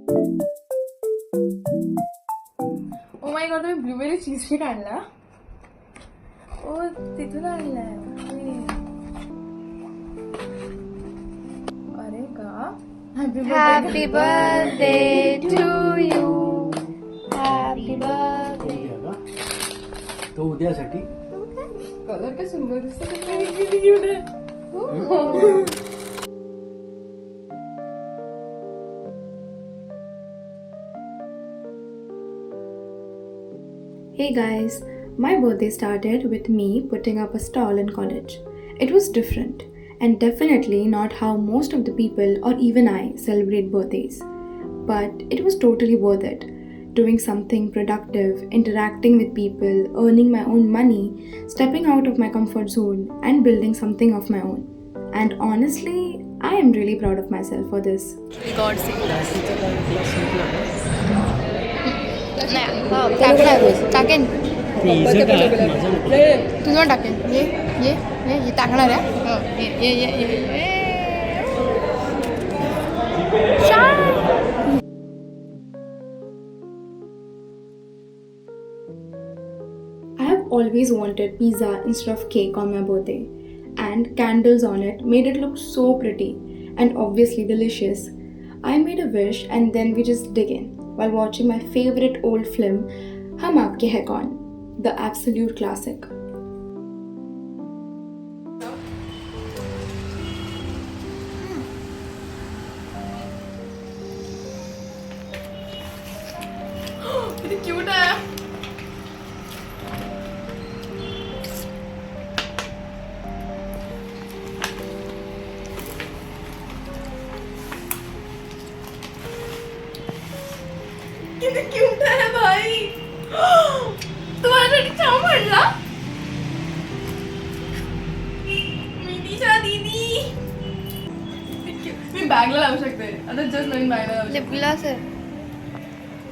Oh my God, तुम्ही blueberry cheese cake आणला? ओ तिथून आणलाय. अरे का? Happy birthday to you. Happy birthday. तो उद्यासाठी कलर काय सुंदर दिसतो. किती क्यूट आहे. Hey guys, my birthday started with me putting up a stall in college. It was different and definitely not how most of the people or even I celebrate birthdays. But it was totally worth it. Doing something productive, interacting with people, earning my own money, stepping out of my comfort zone and building something of my own. And honestly, I am really proud of myself for this. God save us. टाकेन तुझं टाकेन ये टाकणार आहे I have always wanted pizza instead of cake on my birthday, and candles on it made it look so pretty and obviously delicious. I made a wish and then we just dig in while watching my favorite old film, Hum Aapke Hai Kaun, the absolute classic. किती cute आहे. किती cute आहे भाई. तुम्हाला छान पडला. मिनीच्या दीदी. मी बॅगला लावू शकते आता. जस्ट नवीन बॅगला लावू शकते. लिप ग्लॉस आहे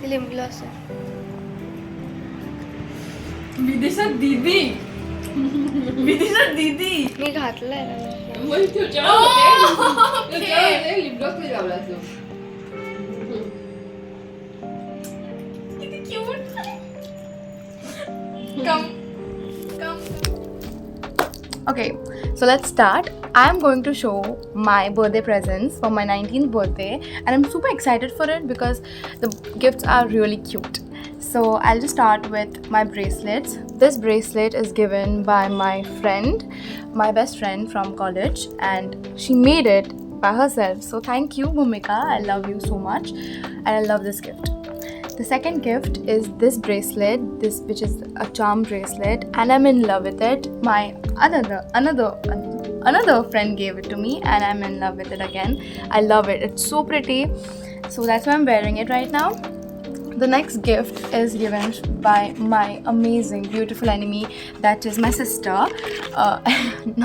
ते लिप ग्लॉस आहे विदिशा दीदी. विदिशा दीदी. मी घातलंय ना किती cute. Come. Okay, so let's start. I am going to show my birthday presents for my 19th birthday and I'm super excited for it because the gifts are really cute. So I'll just start with my bracelets. This bracelet is given by my friend, my best friend from college, and she made it by herself. So thank you, Bhumika. I love you so much and I love this gift. The second gift is this bracelet, which is a charm bracelet, and I'm in love with it. My another friend gave it to me, and I'm in love with it again. I love it. It's so pretty. So that's why I'm wearing it right now. The next gift is given by my amazing, beautiful enemy, that is my sister.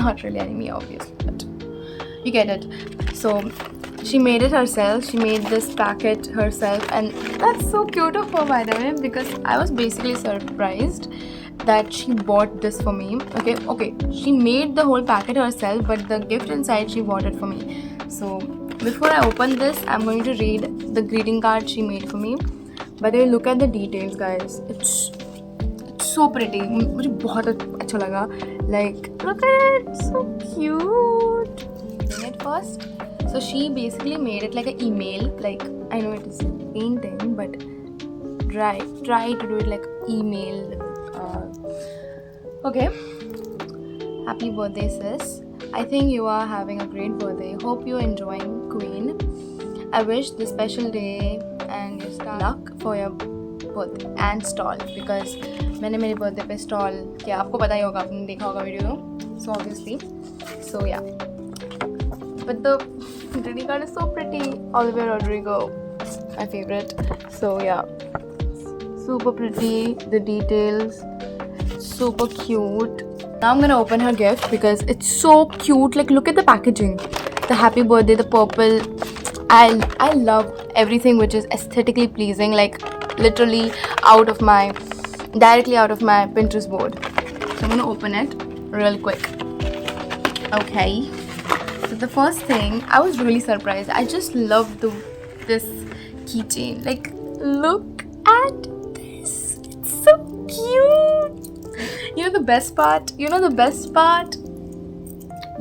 Not really enemy, obviously, but you get it. So she made it herself. She made this packet herself, and that's so cute of her, by the way, because I was basically surprised that she bought this for me. Okay, she made the whole packet herself, but the gift inside, she bought it for me. So before I open this, I'm going to read the greeting card she made for me. But look at the details, guys. It's so pretty. मुझे बहुत अच्छा लगा. Like, look at it, so cute. Open it first. So she basically made it like an email. Like, I know it is painting, but try to do it like email. Okay. Happy birthday, sis. I think you are having a great birthday. Hope you're enjoying, Queen. I wish this special day and your luck for your birthday and stall, because मैंने मेरे birthday पे stall किया. आपको पता ही होगा, आपने देखा होगा video. So obviously, so yeah. But the greeting card is so pretty. Olivia Rodrigo, my favorite. So yeah, super pretty. The details, super cute. Now I'm gonna open her gift because it's so cute. Like, look at the packaging. The happy birthday, the purple. I love everything which is aesthetically pleasing. Like, literally directly out of my Pinterest board. So I'm gonna open it real quick. Okay. So the first thing, I was really surprised. I just love this keychain. Like, look at this. It's so cute. You know the best part? You know the best part?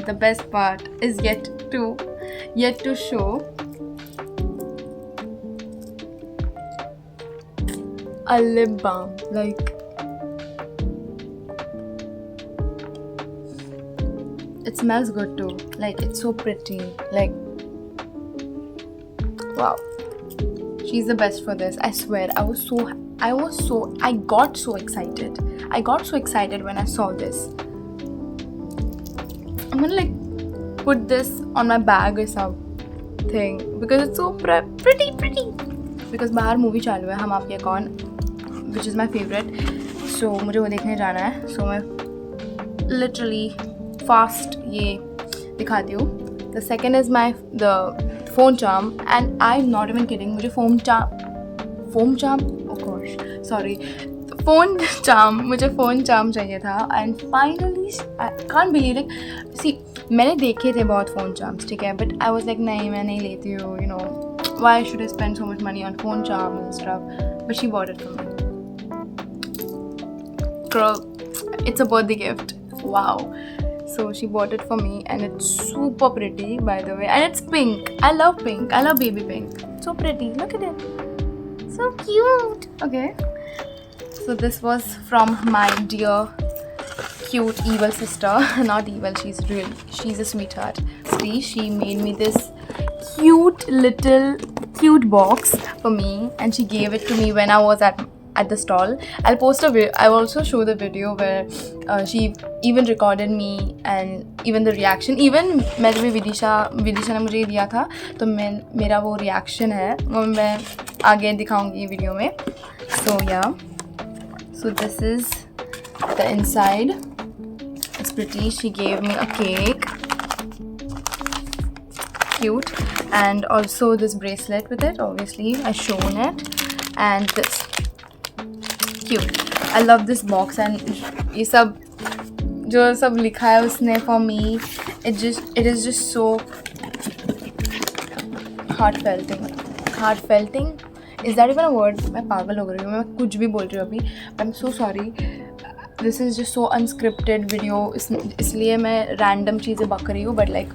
The best part is yet to show. A lip balm. Like, it smells good too. Like, it's so pretty. Like, wow. She's the best for this. I swear. I got so excited. I got so excited when I saw this. I'm gonna like put this on my bag or something because it's so pretty. Because बाहर movie चालू है हम आपके कौन, which is my favorite. So मुझे वो देखने जाना है. So मैं literally fast ये दिखाती हूँ. The second is the phone charm, and I'm not even kidding. मुझे phone charm. Oh gosh, sorry. Phone charm चाहिए था, and finally I can't believe it. See, मैंने देखे थे बहुत phone charms, ठीक है, but I was like नहीं मैं नहीं लेती हूँ, you know, why should I spend so much money on phone charm and stuff? But she bought it for me. Girl, it's a birthday gift. Wow. So she bought it for me, and it's super pretty, by the way, and it's pink. I love pink. I love baby pink. So pretty. Look at it. So cute. Okay. So this was from my dear, cute, evil sister. Not evil. She's a sweetheart. See, she made me this cute box for me, and she gave it to me when I was at the stall. I'll also show the video where she even recorded me and even the reaction. Even मैं जब विदिशा ने मुझे दिया था तो मेरा वो reaction है वो मैं आगे दिखाऊंगी वीडियो में. So yeah, so this is the inside. It's pretty. She gave me a cake, cute, and also this bracelet with it. Obviously I shown it, and this. Cute. I love this box, and ये सब जो सब लिखा है उसने for me, it is just so heartfelting. Is that even a word? मैं पागल हो रही हूँ, मैं कुछ भी बोल रही हूँ अभी. I'm so sorry. This is just so unscripted video. इसलिए मैं random चीज़ें बक रही हूँ, but like,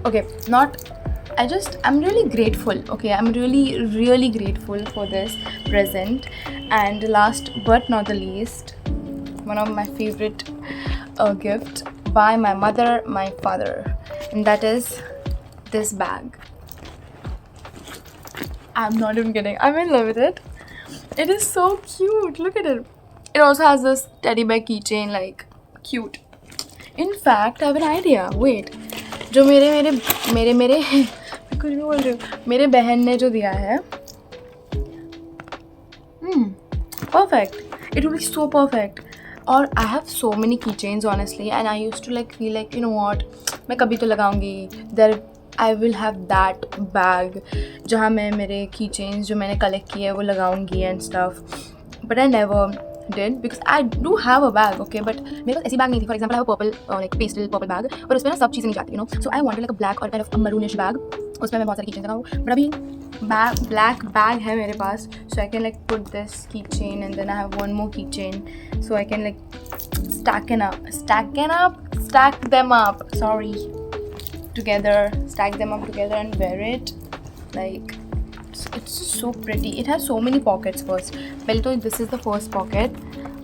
okay, I'm really grateful. Okay, I'm really grateful for this present. And last but not the least, one of my favorite gift by my mother, my father, and that is this bag. I'm not even kidding. I'm in love with it. It is so cute. Look at it. It also has this teddy bear keychain, like cute. In fact, I have an idea. Wait, जो मेरे कुछ भी बोल रही हूँ, मेरे बहन ने जो दिया है, perfect. It will be so perfect. और I have so many keychains honestly, and I used to like feel like, you know what, मैं कभी तो लगाऊंगी. There I will have that bag जहाँ मैं मेरे keychains जो मैंने collect किए हैं वो लगाऊंगी and stuff. But I never did because I do have a bag, okay, but मेरे पास ऐसी bag नहीं थी. For example, I have a purple like pastel purple bag, और उसमें ना सब चीज़ें नहीं जाती, you know. So I wanted like a black or kind of a maroonish bag. उसमें मैं बहुत सारी keychains लगाऊँ. But अभी black bag है मेरे पास, so I can like put this keychain, and then I have one more keychain, so I can like stack them up. Sorry, stack them up together and wear it. Like, it's so pretty. It has so many pockets. First, well, so this is the first pocket.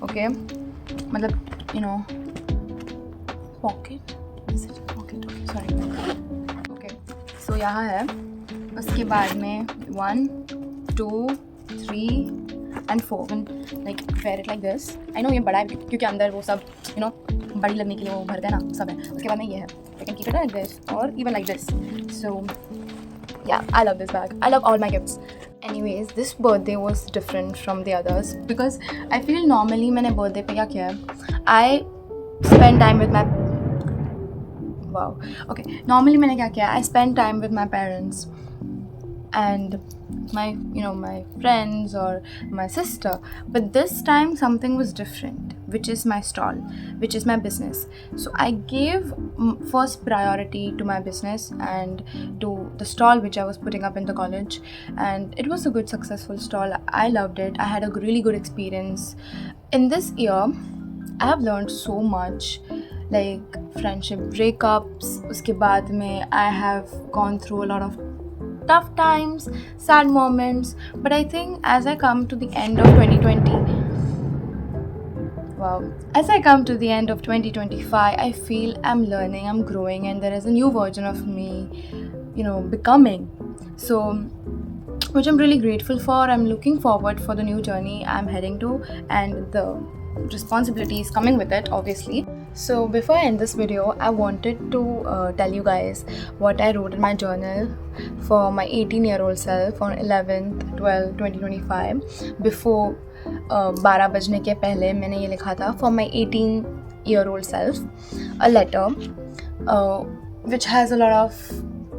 Okay, मतलब, you know, pocket. Is it pocket? Okay, sorry. Okay, so यहाँ है. उसके बाद में 1, 2, 3 and 4. Like wear it like this. I know ये बड़ा है क्योंकि अंदर वो सब, you know, बड़ी लगने के लिए वो भरते हैं ना, सब है. उसके बाद में ये है. You can keep it like this or even like this. So yeah, I love this bag. I love all my gifts. Anyways, this birthday was different from the others because I feel normally मैंने birthday पे क्या किया है, I spend time with my normally मैंने क्या किया, I spend time with my parents, and with my my friends or my sister. But this time something was different, which is my stall, which is my business. So I gave first priority to my business and to the stall which I was putting up in the college, and it was a good successful stall. I loved it. I had a really good experience. In this year I have learned so much, like friendship breakups. Uske baad mein I have gone through a lot of tough times, sad moments. But I think as I come to the end of 2020, as I come to the end of 2025, I feel I'm learning, I'm growing, and there is a new version of me, becoming. So, which I'm really grateful for. I'm looking forward for the new journey I'm heading to, and the responsibilities coming with it, obviously. So before I end this video, I wanted to tell you guys what I wrote in my journal for my 18-year-old self on 11th 12 2025. Before 12 बजने के पहले मैंने ये लिखा था, for my 18-year-old self, a letter which has a lot of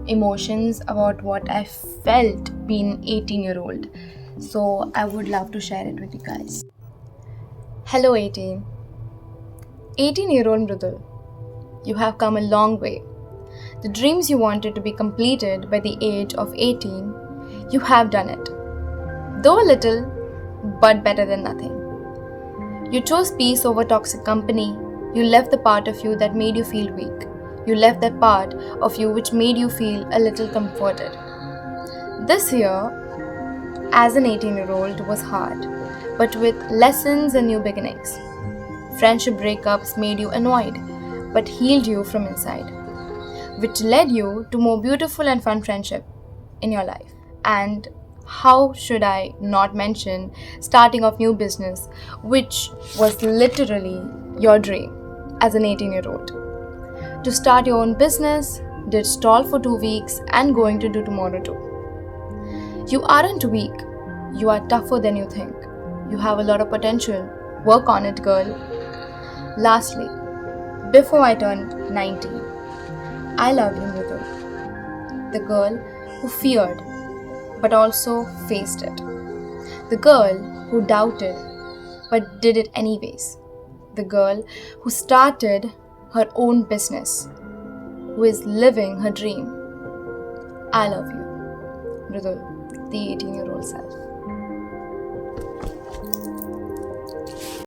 emotions about what I felt being 18-year-old. So I would love to share it with you guys. Hello 18-year-old Mridul, you have come a long way. The dreams you wanted to be completed by the age of 18, you have done it. Though a little, but better than nothing. You chose peace over toxic company. You left the part of you that made you feel weak. You left that part of you which made you feel a little comforted. This year, as an 18-year-old, was hard, but with lessons and new beginnings. Friendship breakups made you annoyed, but healed you from inside, which led you to more beautiful and fun friendship in your life. And how should I not mention starting of new business, which was literally your dream as an 18-year-old. To start your own business, did stall for 2 weeks and going to do tomorrow too. You aren't weak, you are tougher than you think. You have a lot of potential. Work on it, girl. Lastly, before I turn 19, I love you, Mridul. The girl who feared but also faced it. The girl who doubted but did it anyways. The girl who started her own business, who is living her dream. I love you, Mridul, the 18-year-old self.